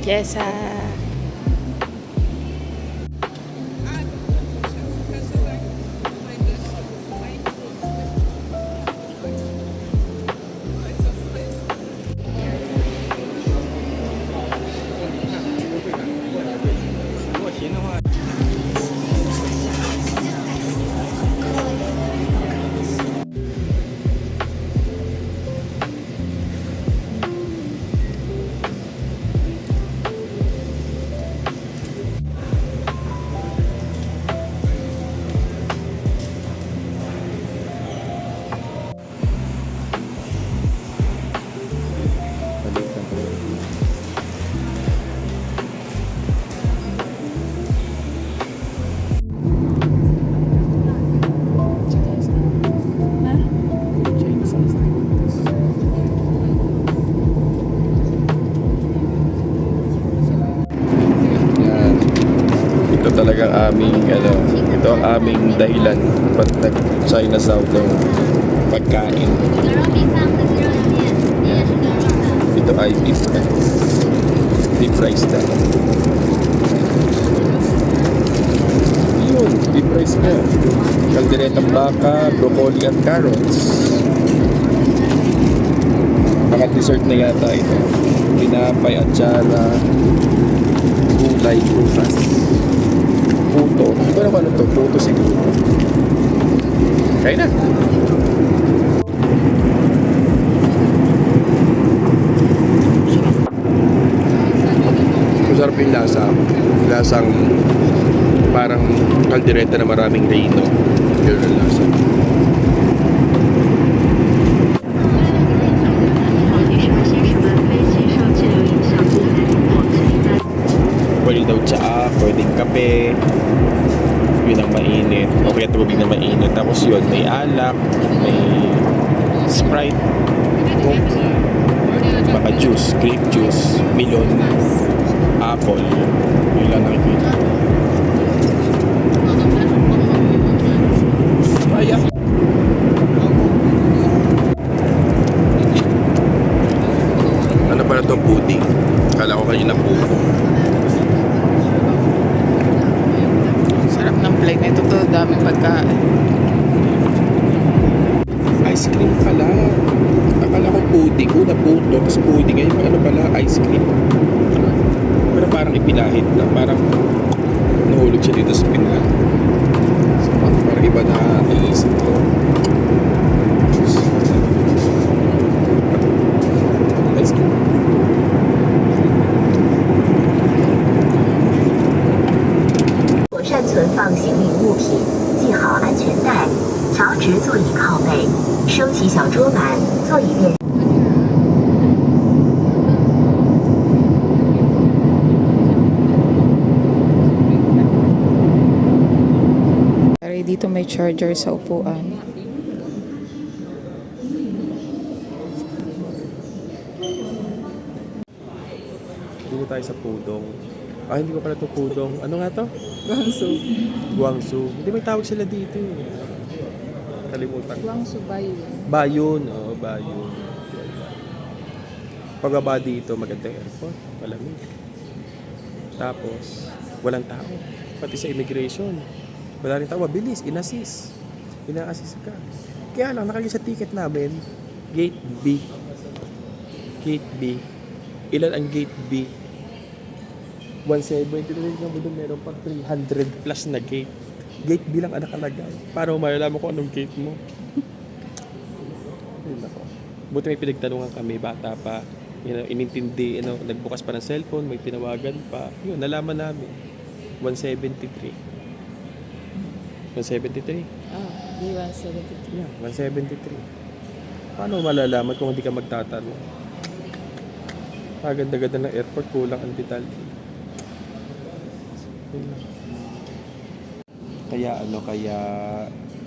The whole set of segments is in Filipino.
Yes, Yan. Ito talagang aming ito ang aming dahilan ba't nag-China South ng pagkain. Ito ay beef rice na. Yun, beef rice na. Kalderetang baka, broccoli at carrots. Naka-dessert na yata ito. Pinapay, atsara, gulay, prutas. Puto. Hindi ko naman ito. Puto siguro. Kaya na. Masarap yung lasa. Lasang parang kaldereta na maraming reno. Yun ang lasa. Pwede daw tsaa, pwedeng kape. Yun ang mainit. O kaya tubig na mainit. Tapos yun, may alak, may Sprite, Coke, baka juice, grape juice, melon, apple. Yun lang nakikita. Ayan. Ano pala itong pudding? Kala ko kanina puto. sarap ng plate nito to. Daming pagkain. Ice cream pala. Akala ko pudding. Una puto, tapos pudding. Ngayon ano pala, ice cream. Pero parang ipinahid na. Parang nahulog siya dito sa pinla. So, parang iba na iisip ko. Ice cream. 妥善存放行李物品，系好安全带，调直座椅靠背，收起小桌板，座椅便。 Sorry, dito may charger sa upuan. Dito tayo sa Pudong. Ah, hindi ko pala ito Pudong. Ano nga to? Guangzhou. Guangzhou. Hindi may tawag sila dito eh. Kalimutan. Guangzhou ba yun? Bayun. Oo, Bayun. Pagbaba dito, maganda yung airport. Malamig. Tapos, walang tao. Pati sa immigration. Wala rin tao. Mabilis. Inassist. Ina-assist ka. Kaya lang, nakalagay sa ticket namin, Gate B. Gate B. Ilan ang Gate B? 170. Tinignan mo doon, meron pang 300 plus na gate. Gate B lang ang nakalagay. Para malalaman ko anong gate mo. Ayun ako. Buti may pinagtanungan kami, bata pa. Inintindi, nagbukas pa ng cellphone, may tinawagan pa. Yun, nalaman namin. 173. 173? Ah, di 173. Yeah, 173. Paano malalaman kung hindi ka magtatanong? Ganda-ganda ng airport, kulang ang detalye. Kaya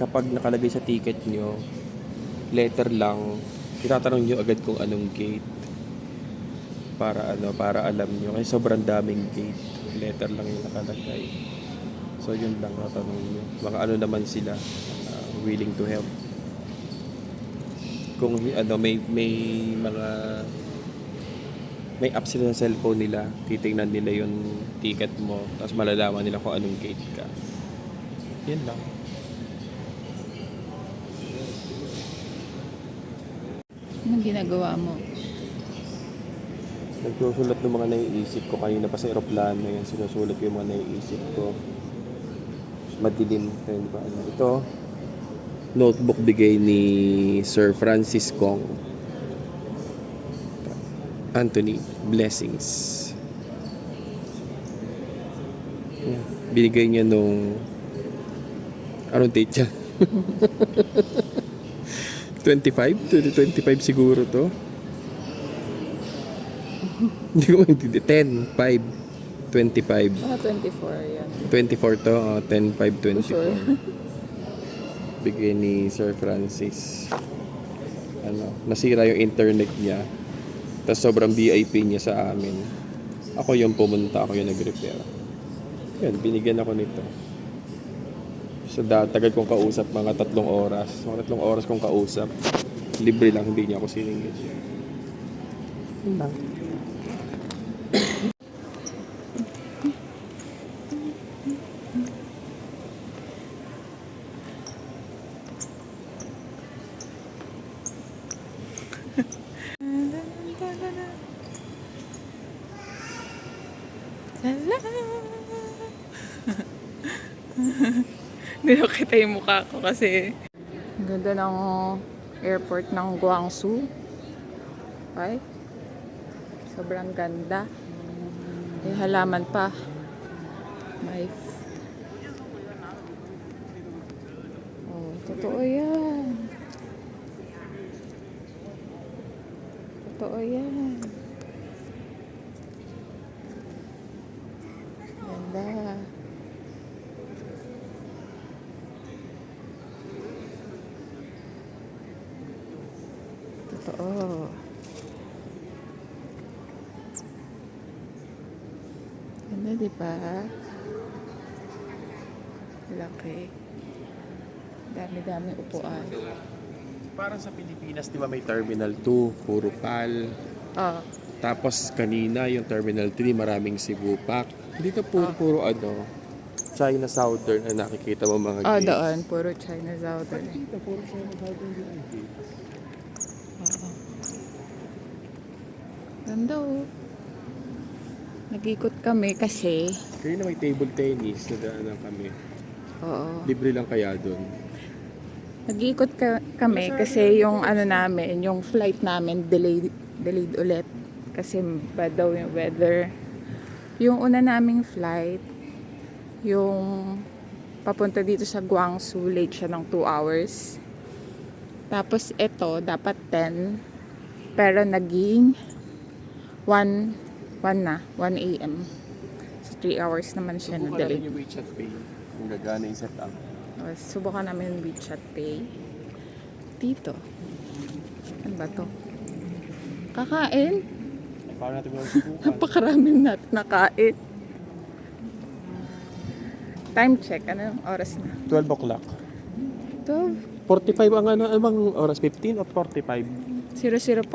kapag nakalagay sa ticket nyo, letter lang, itatanong nyo agad kung anong gate. Para alam nyo. Kasi sobrang daming gate. Letter lang yung nakalagay. So yun lang natanong nyo. Mga ano naman sila, willing to help. Kung may mga may app sila sa cellphone nila. Titingnan nila yung ticket mo. Tapos malalaman nila kung anong gate ka. Yan lang. Anong ginagawa mo? Nagsusulat ng mga naiisip ko. Kanina pa sa aeroplano yan. Sinusulat ko yung mga naiisip ko. Madilim. Kaya di ba? Ano? Ito, notebook bigay ni Sir Francis Kong Anthony. Blessings. Yan. Binigay niya nung anong date siya? 25? 25 siguro to. Hindi ko maintindihan. 10, 5, 25. 24 yan. 24 to, 10, 5, 24. Sure. Bigay ni Sir Francis. Nasira yung internet niya. Tapos sobrang VIP niya sa amin. Ako yung pumunta, ako yung nag-repair. Yan, binigyan ako nito. So, tagal kong kausap, mga 3 oras. Mga 3 oras kong kausap. Libre lang, hindi niya ako siningit. Yun lang. Hindi ko kita yung mukha ko kasi ang ganda ng airport ng Guangzhou. Okay? Sobrang ganda. May halaman pa. Oh, totoo yan. Totoo yan. Ganda. Totoo. Ganda, di ba? Laki. Dami-dami upuan. Parang sa Pilipinas, di ba may Terminal 2, puro PAL. Oh, Tapos kanina yung Terminal 3, maraming Cebu Pack. Dito puro China Southern na nakikita mo mga oh, gates. doon. Puro China Southern. Dito puro China Southern yung gate. Oo. Ganda oh. Nag-ikot kami kasi Kaya na may table tennis, nadaanan kami. oo. Libre lang kaya doon. Nag-ikot kami kasi yung ano namin, yung flight namin delayed ulit kasi bad daw yung weather. Yung una naming flight, yung papunta dito sa Guangzhou, late siya ng 2 hours. Tapos ito, dapat 10, pero naging 1 a.m. So 3 hours naman siya na Subukan delay. natin yung WeChat Pay. Kung gagana yung setup. Subukan namin yung WeChat Pay. Dito. Ano ba to? Kakain? Paano natin mo subukan? Napakaraming natin nakain. Time check. Anong oras na? 12 o'clock. 12? 45 ang ano bang oras? 15 o 45? 00:45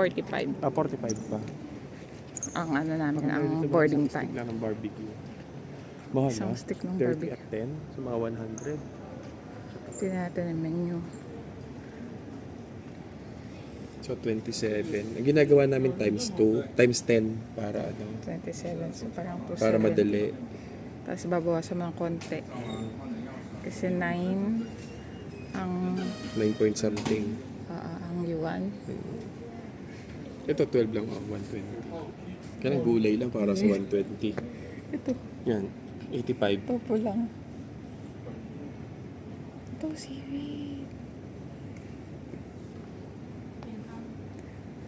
45 pa. ang ano namin, Baka ang pwede ito boarding isang stick time. lang ng barbecue. Mahal Isang na. stick ng 30 barbecue. at 10. So mga 100. Tingnan natin yung menu. So 27. Ang ginagawa namin times 2, times 10 para ano, 27. So parang 270. para madali. Tapos babawasan mo ng konti. Kasi 9 ang 9 point something. ang yuan. Ito 12 lang, 120. Kaya gulay lang para sa 120. Ito, Yan, 85. topo lang. Ito, seaweed.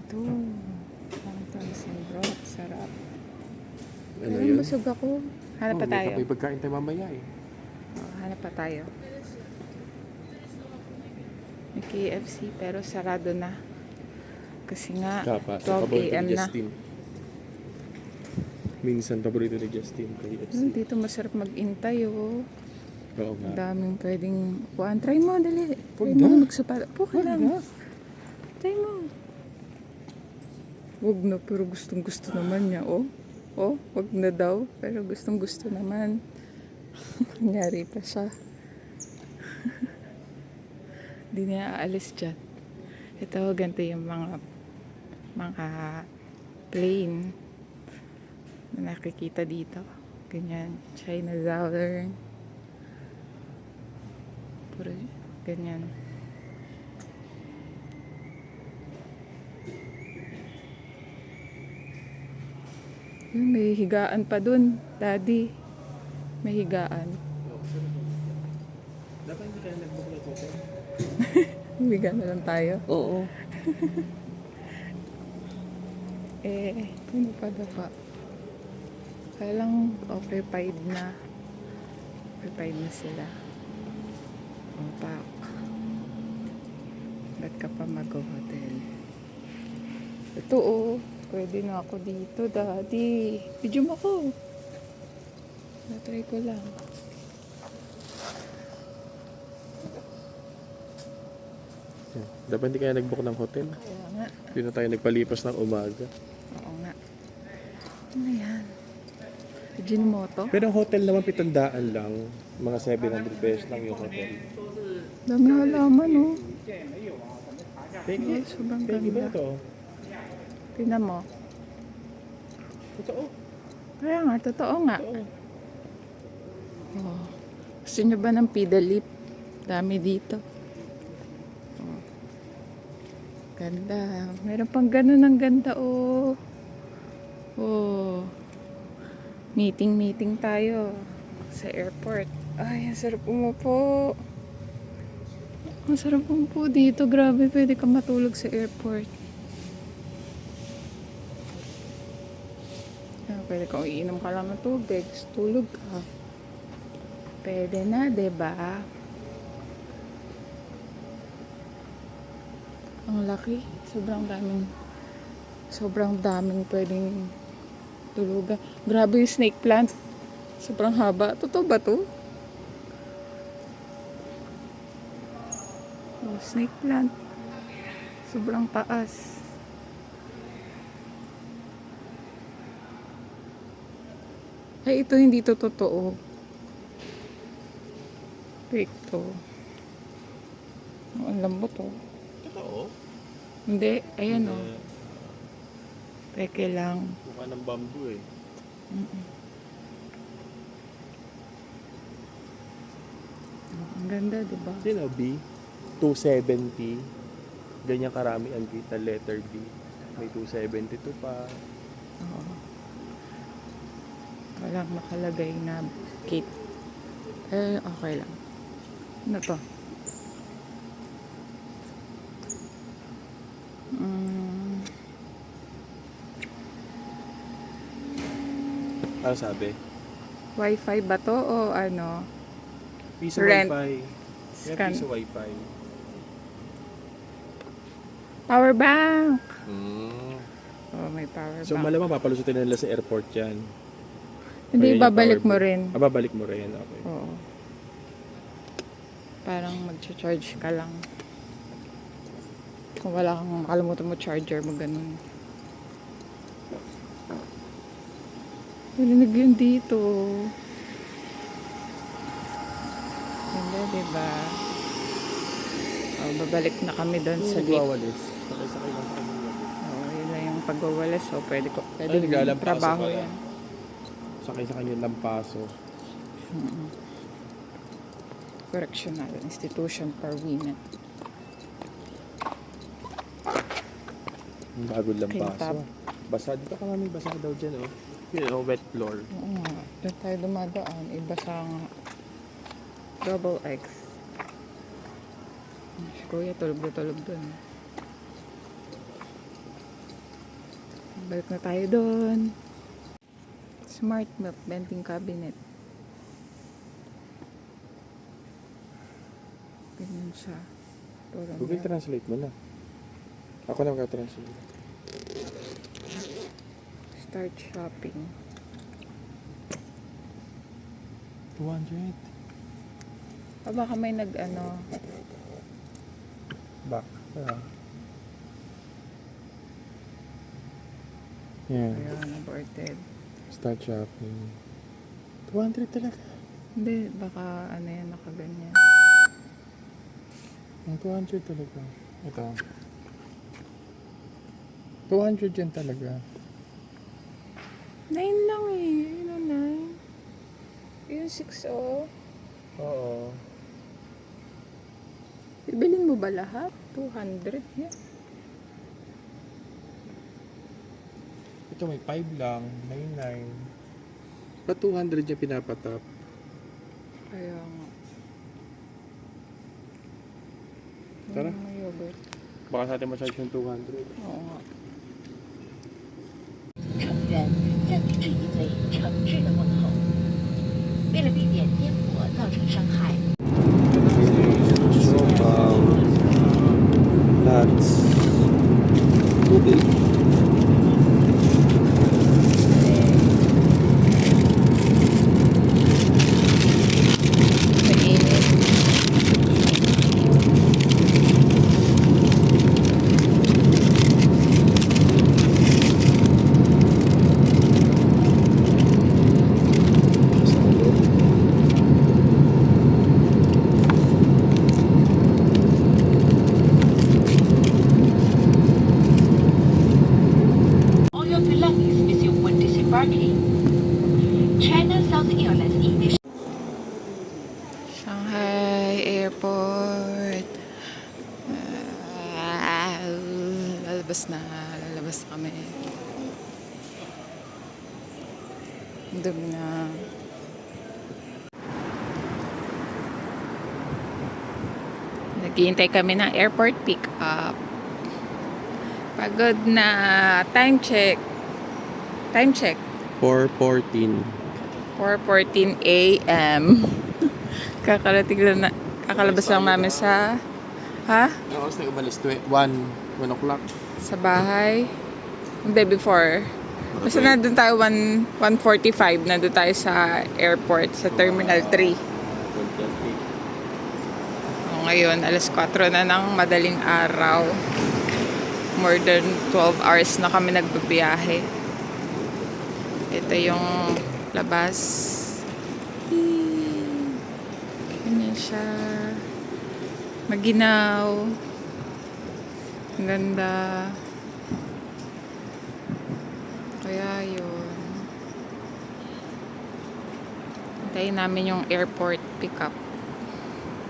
Ito. Ang broth. Sarap. Ano Pero yun? busog ako. Hanap pa tayo. May pagkain tayo mamaya eh. Hanap pa tayo. May KFC pero sarado na. Kasi nga, Kapa, 12 a.m. na. Justin. Minsan paborito ni Justin KFC. Dito masarap mag-intay, oh. Oo nga. Daming pwedeng kuhaan. Try mo, dali. Try Huwag mo na. magsapa. Po ka lang. Try mo. Wag na, pero gustong gusto naman niya. Oh, oh, wag na daw. Pero gustong gusto naman. Kunyari pa siya. Hindi niya aalis dyan. Ito, ganito yung mga plane na nakikita dito. Ganyan. China Southern. Puro ganyan. Yun, may higaan pa dun, Daddy. May higaan. Dapat hindi ka nag-book ng hotel. Higa na lang tayo. Oo. Ano pa dapat? Kaya lang occupied na. Occupied na sila. Ang pack. Ba't ka pa mag-hotel? Ito oh. Pwede na ako dito, Daddy. Video mo ako. Natry ko lang. Dapat hindi kaya nag-book ng hotel. Kaya nga. Hindi na tayo nagpalipas ng umaga. Oo nga. Ano yan? Ajinomoto? Pero ang hotel naman 700 lang. Mga 700 pesos lang yung hotel. Dami halaman oh. Pegi, Sobrang Pegi ba ganda. ito? Tingnan mo. Totoo. Kaya nga, totoo nga. Totoo. Oh. Gusto nyo ba ng pidalip? Dami dito. Oh. Ganda. Meron pang ganun ng ganda, oh. Oh. Meeting tayo sa airport. Ay, ang sarap umupo. Ang sarap umupo dito. Grabe, pwede ka matulog sa airport. Pwede kang iinom ka lang ng tubig. Tulog ka. Pwede na, diba? Ang laki. Sobrang daming pwedeng tulugan. Grabe yung snake plant. Sobrang haba. Totoo ba to? Oh, snake plant. Sobrang taas. Ay, ito hindi to totoo. Fake to. Ang lambot oh. Totoo? Hindi, ayan oh. Peke lang. Mukha ng bamboo eh. Ang ganda, diba? Sino B? 270. Ganyan karami ang kita, letter B. May 272 pa. Oo. Walang nakalagay na kit. Okay lang. Ano to? Ano sabi? Wi-Fi ba to o ano? Piso Rent. Wi-Fi. Yan, Scan. piso Wi-Fi. Power bank! Mm. Oh, may power So bank. malamang papalusutin nila sa airport yan. Hindi, Ayan yung babalik power mo bank. rin. Babalik mo rin, okay. Oo. Parang mag-charge ka lang. Kung wala kang makalimutan mo charger mo, ganun. Narinig yun dito. Ganda, diba? Oh, babalik na kami doon sa gate. Nagwawalis. Sakay-sakay lang kami. Oh, yun lang yung pagwawalis. So, pwede Ay, naglalampaso trabaho pala. yan. Sakay sa kanyang lampaso. Correctional institution for women. Bagong lampaso. Kintab. Basa. Dito ka mami, basa daw dyan, oh. Yun, oh, wet floor. Oo nga. Doon tayo dumadaan. Iba sa nga. Double X. Si Kuya, tulog doon. Balik na tayo doon. Smart milk vending cabinet. Ganyan siya. Parang Google yan. Translate mo na. Ako na mag-translate. Start shopping. 200. Baka may nag-ano. Back. Yeah. Ayun, aborted. Start shopping. 200 talaga. Hindi, baka ano yan, nakaganyan. Ang 200 talaga. Ito. 200 yan talaga. 9 lang eh. Yun o 9. Yung 6 oh. Oo. Bibilin mo ba lahat? 200 yan. Ito may 5 lang. 99. Ba't 200 niya pinapatap? Kaya nga. Tara. May yogurt. Baka sa atin ma-charge yung 200. Oo nga. 成员向你致以最诚挚的问候。为了避免颠簸造成伤害， Siopaw. Nuts. Tubig. Mainit. All your belongings with you when disembarking. China South Airlines English. Shanghai Airport. Lalabas na. Lalabas na kami. Ang dumi na. Naghihintay kami ng airport pick-up. Pagod na. Time check. Time check. 4:14. 4:14 a.m. Kakarating lang na, kakalabas lang namin sa Ang oras na umalis? 1 o'clock. sa bahay. Hindi, before. Basta nandun tayo 1:45. Nandun tayo sa airport, sa Terminal 3. O, ngayon, alas 4 na ng madaling araw. More than 12 hours na kami nagbabiyahe. Ito yung labas. Ganyan siya. Maginaw. Ang ganda. Kaya yun. Hintayin namin yung airport pickup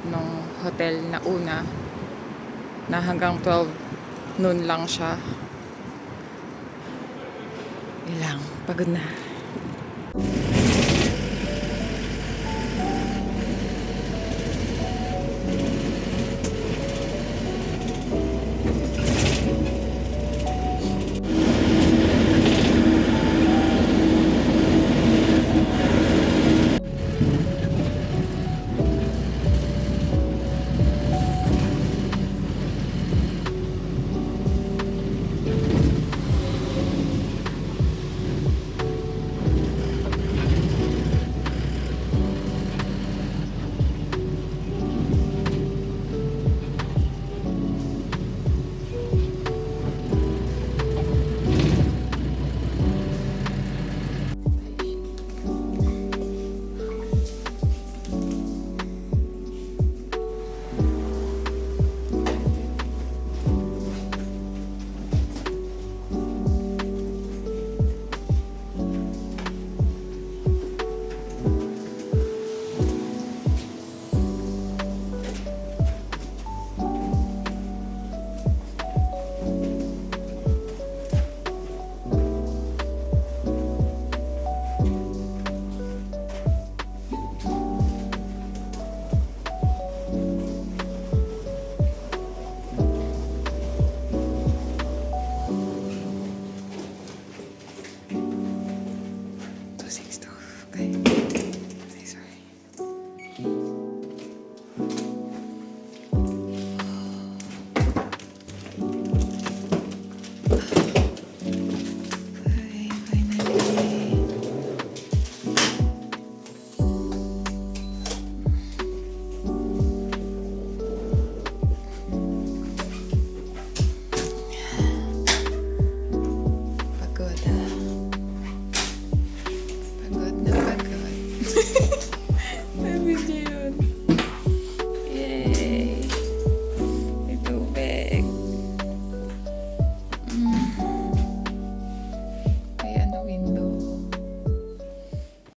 nung hotel na una na hanggang 12 noon lang siya. Yun lang. Pagod na.